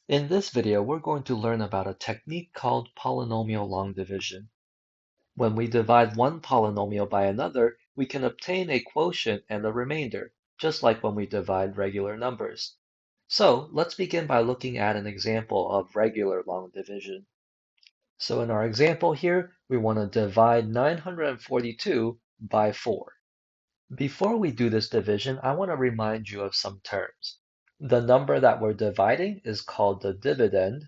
In this video, we're going to learn about a technique called polynomial long division. When we divide one polynomial by another, we can obtain a quotient and a remainder, just like when we divide regular numbers. So let's begin by looking at an example of regular long division. So in our example here, we want to divide 942 by 4. Before we do this division, I want to remind you of some terms. The number that we're dividing is called the dividend,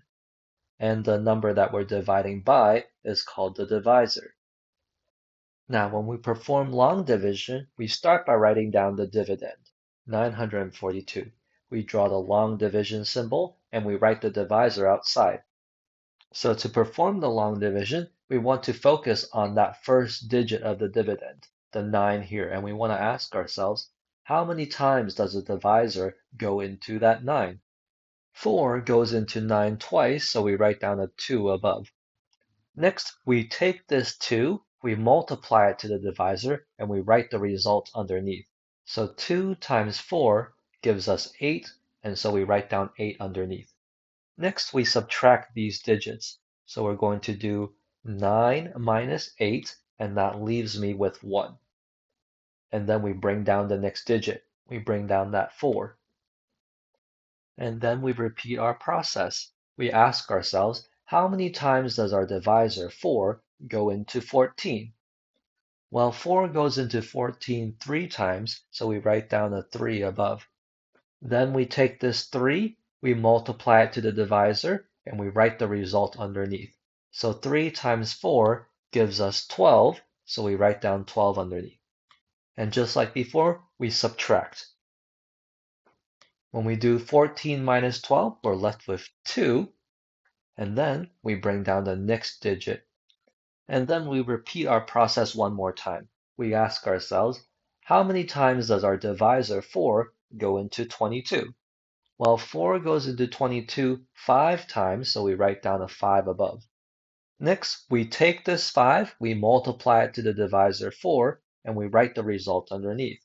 and the number that we're dividing by is called the divisor. Now, when we perform long division, we start by writing down the dividend, 942. We draw the long division symbol, and we write the divisor outside. So to perform the long division, we want to focus on that first digit of the dividend, the 9 here, and we want to ask ourselves, how many times does the divisor go into that 9? 4 goes into 9 twice, so we write down a 2 above. Next, we take this 2, we multiply it to the divisor, and we write the result underneath. So 2 times 4 gives us 8, and so we write down 8 underneath. Next, we subtract these digits. So we're going to do 9 minus 8, and that leaves me with 1. And then we bring down the next digit. We bring down that 4. And then we repeat our process. We ask ourselves, how many times does our divisor 4 go into 14? Well, 4 goes into 14 3 times, so we write down a 3 above. Then we take this 3, we multiply it to the divisor, and we write the result underneath. So 3 times 4 gives us 12, so we write down 12 underneath. And just like before, we subtract. When we do 14 minus 12, we're left with 2, and then we bring down the next digit. And then we repeat our process one more time. We ask ourselves, how many times does our divisor 4 go into 22? Well, 4 goes into 22 5 times, so we write down a 5 above. Next, we take this 5, we multiply it to the divisor 4, and we write the result underneath.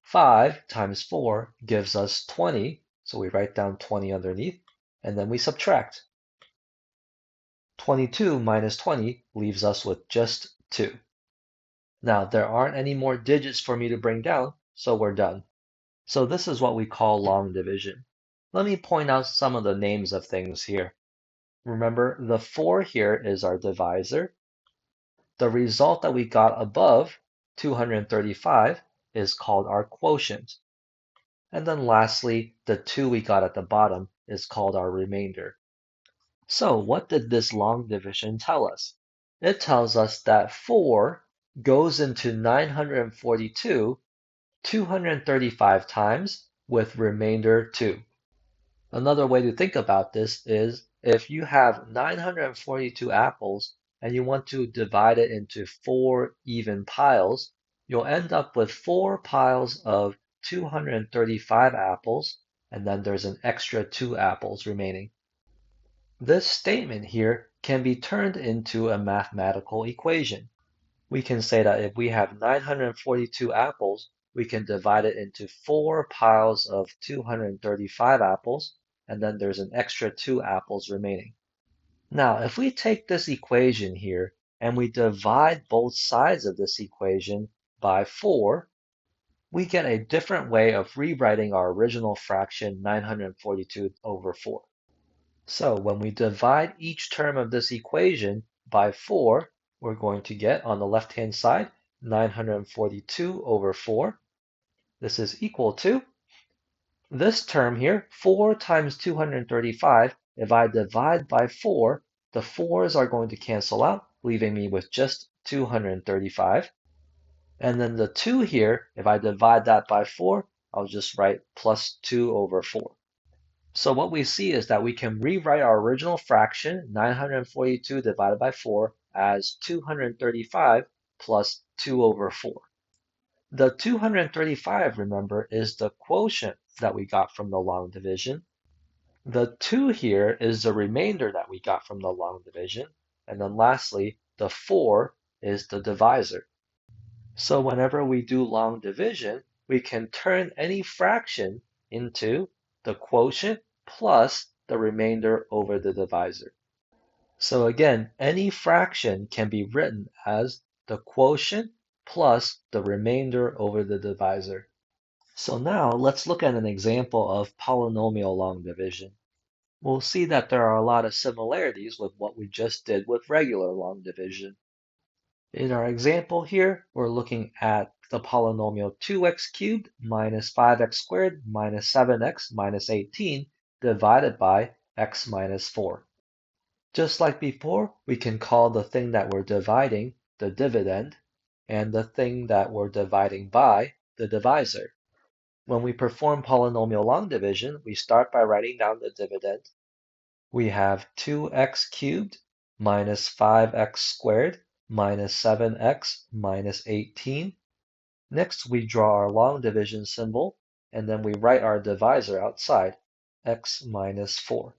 5 times 4 gives us 20, so we write down 20 underneath, and then we subtract. 22 minus 20 leaves us with just 2. Now, there aren't any more digits for me to bring down, so we're done. So this is what we call long division. Let me point out some of the names of things here. Remember, the 4 here is our divisor. The result that we got above, 235, is called our quotient. And then lastly, the 2 we got at the bottom is called our remainder. So what did this long division tell us? It tells us that 4 goes into 942 235 times with remainder 2. Another way to think about this is if you have 942 apples and you want to divide it into 4 even piles, you'll end up with 4 piles of 235 apples, and then there's an extra 2 apples remaining. This statement here can be turned into a mathematical equation. We can say that if we have 942 apples, we can divide it into 4 piles of 235 apples, and then there's an extra 2 apples remaining. Now, if we take this equation here and we divide both sides of this equation by 4, we get a different way of rewriting our original fraction 942 over 4. So when we divide each term of this equation by 4, we're going to get on the left-hand side 942 over 4. This is equal to this term here, 4 times 235. If I divide by 4, the 4's are going to cancel out, leaving me with just 235. And then the 2 here, if I divide that by 4, I'll just write plus 2 over 4. So what we see is that we can rewrite our original fraction, 942 divided by 4, as 235 plus 2 over 4. The 235, remember, is the quotient that we got from the long division. The 2 here is the remainder that we got from the long division. And then lastly, the 4 is the divisor. So whenever we do long division, we can turn any fraction into the quotient plus the remainder over the divisor. So again, any fraction can be written as the quotient plus the remainder over the divisor. So now let's look at an example of polynomial long division. We'll see that there are a lot of similarities with what we just did with regular long division. In our example here, we're looking at the polynomial 2x cubed minus 5x squared minus 7x minus 18 divided by x minus 4. Just like before, we can call the thing that we're dividing the dividend and the thing that we're dividing by the divisor. When we perform polynomial long division, we start by writing down the dividend. We have 2x cubed minus 5x squared minus 7x minus 18. Next, we draw our long division symbol, and then we write our divisor outside, x minus 4.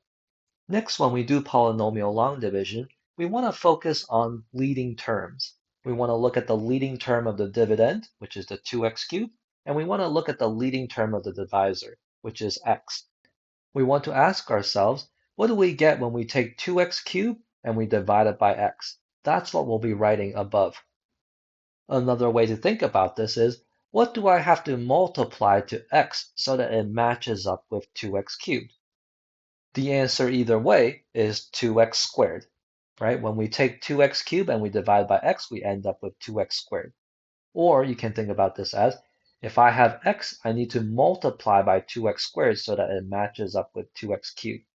Next, when we do polynomial long division, we want to focus on leading terms. We want to look at the leading term of the dividend, which is the 2x cubed, and we want to look at the leading term of the divisor, which is x. We want to ask ourselves, what do we get when we take 2x cubed and we divide it by x? That's what we'll be writing above. Another way to think about this is, what do I have to multiply to x so that it matches up with 2x cubed? The answer either way is 2x squared, right? When we take 2x cubed and we divide by x, we end up with 2x squared. Or you can think about this as, if I have x, I need to multiply by 2x squared so that it matches up with 2x cubed.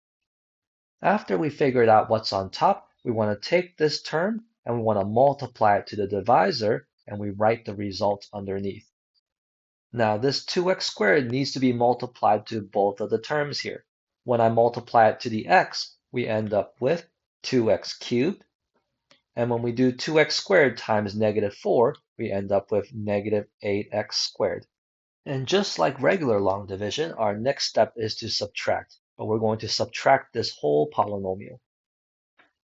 After we figured out what's on top, we want to take this term and we want to multiply it to the divisor, and we write the result underneath. Now this 2x squared needs to be multiplied to both of the terms here. When I multiply it to the x, we end up with 2x cubed. And when we do 2x squared times negative 4, we end up with negative 8x squared. And just like regular long division, our next step is to subtract. But we're going to subtract this whole polynomial.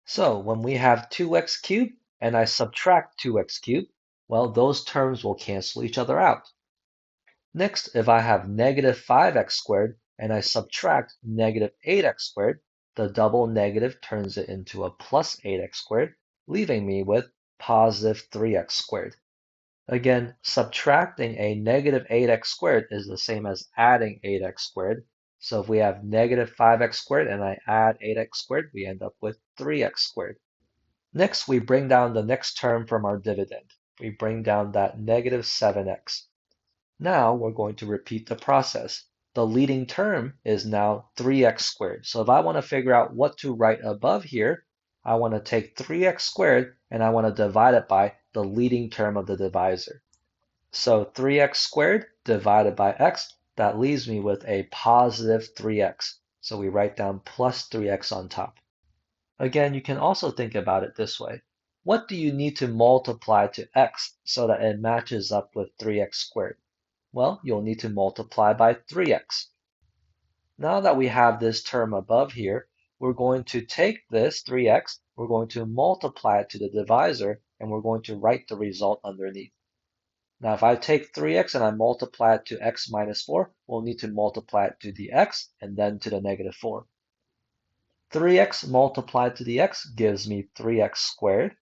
So when we have 2x cubed and I subtract 2x cubed, well, those terms will cancel each other out. Next, if I have negative 5x squared and I subtract negative 8x squared, the double negative turns it into a plus 8x squared, leaving me with positive 3x squared. Again, subtracting a negative 8x squared is the same as adding 8x squared. So if we have negative 5x squared and I add 8x squared, we end up with 3x squared. Next, we bring down the next term from our dividend. We bring down that negative 7x. Now we're going to repeat the process. The leading term is now 3x squared. So if I want to figure out what to write above here, I want to take 3x squared and I want to divide it by the leading term of the divisor. So 3x squared divided by x, that leaves me with a positive 3x. So we write down plus 3x on top. Again, you can also think about it this way. What do you need to multiply to x so that it matches up with 3x squared? Well, you'll need to multiply by 3x. Now that we have this term above here, we're going to take this 3x, we're going to multiply it to the divisor, and we're going to write the result underneath. Now, if I take 3x and I multiply it to x minus 4, we'll need to multiply it to the x and then to the negative 4. 3x multiplied to the x gives me 3x squared,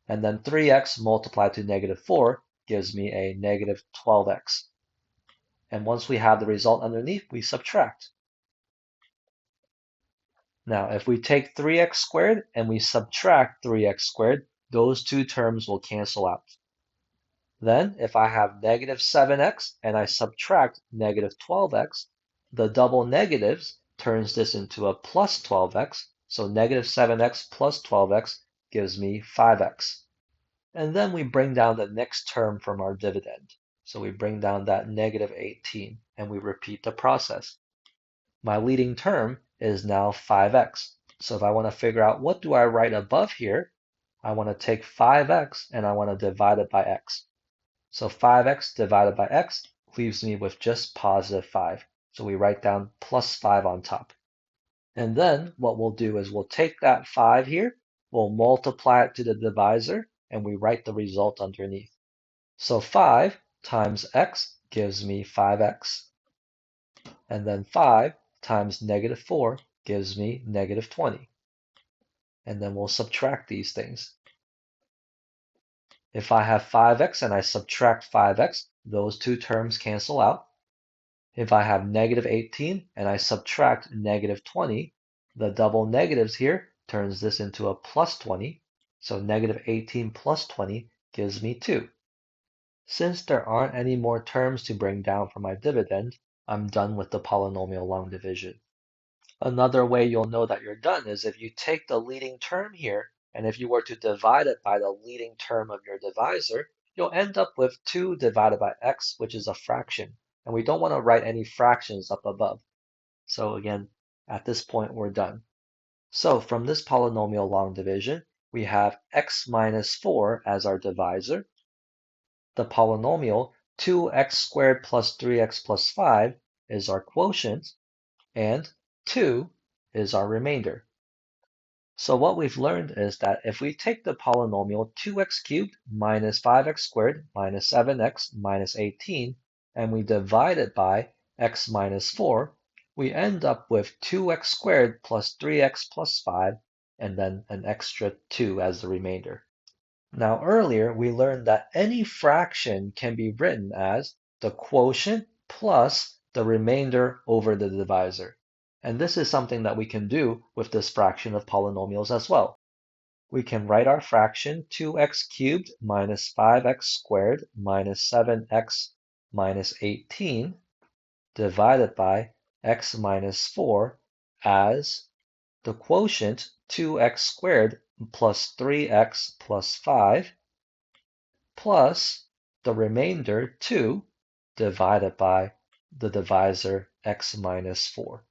and then 3x multiplied to negative 4 gives me a negative 12x. And once we have the result underneath, we subtract. Now, if we take 3x squared and we subtract 3x squared, those two terms will cancel out. Then, if I have negative 7x and I subtract negative 12x, the double negatives turns this into a plus 12x. So negative 7x plus 12x gives me 5x. And then we bring down the next term from our dividend. So we bring down that negative 18 and we repeat the process. My leading term is now 5x. So if I want to figure out what do I write above here, I want to take 5x and I want to divide it by x. So 5x divided by x leaves me with just positive 5. So we write down plus 5 on top. And then what we'll do is we'll take that 5 here, we'll multiply it to the divisor, and we write the result underneath. So 5 times x gives me 5x. And then 5 times negative 4 gives me negative 20. And then we'll subtract these things. If I have 5x and I subtract 5x, those two terms cancel out. If I have negative 18 and I subtract negative 20, the double negatives here turns this into a plus 20. So negative 18 plus 20 gives me 2. Since there aren't any more terms to bring down for my dividend, I'm done with the polynomial long division. Another way you'll know that you're done is if you take the leading term here, and if you were to divide it by the leading term of your divisor, you'll end up with 2 divided by x, which is a fraction. And we don't want to write any fractions up above. So again, at this point, we're done. So from this polynomial long division, we have x minus 4 as our divisor. The polynomial 2x squared plus 3x plus 5 is our quotient, and 2 is our remainder. So what we've learned is that if we take the polynomial 2x cubed minus 5x squared minus 7x minus 18, and we divide it by x minus 4, we end up with 2x squared plus 3x plus 5, and then an extra 2 as the remainder. Now earlier we learned that any fraction can be written as the quotient plus the remainder over the divisor. And this is something that we can do with this fraction of polynomials as well. We can write our fraction 2x cubed minus 5x squared minus 7x minus 18 divided by x minus 4 as the quotient 2x squared plus 3x plus 5 plus the remainder 2 divided by the divisor x minus 4.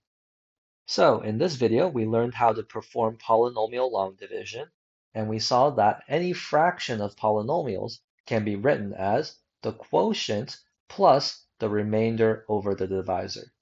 So in this video, we learned how to perform polynomial long division, and we saw that any fraction of polynomials can be written as the quotient plus the remainder over the divisor.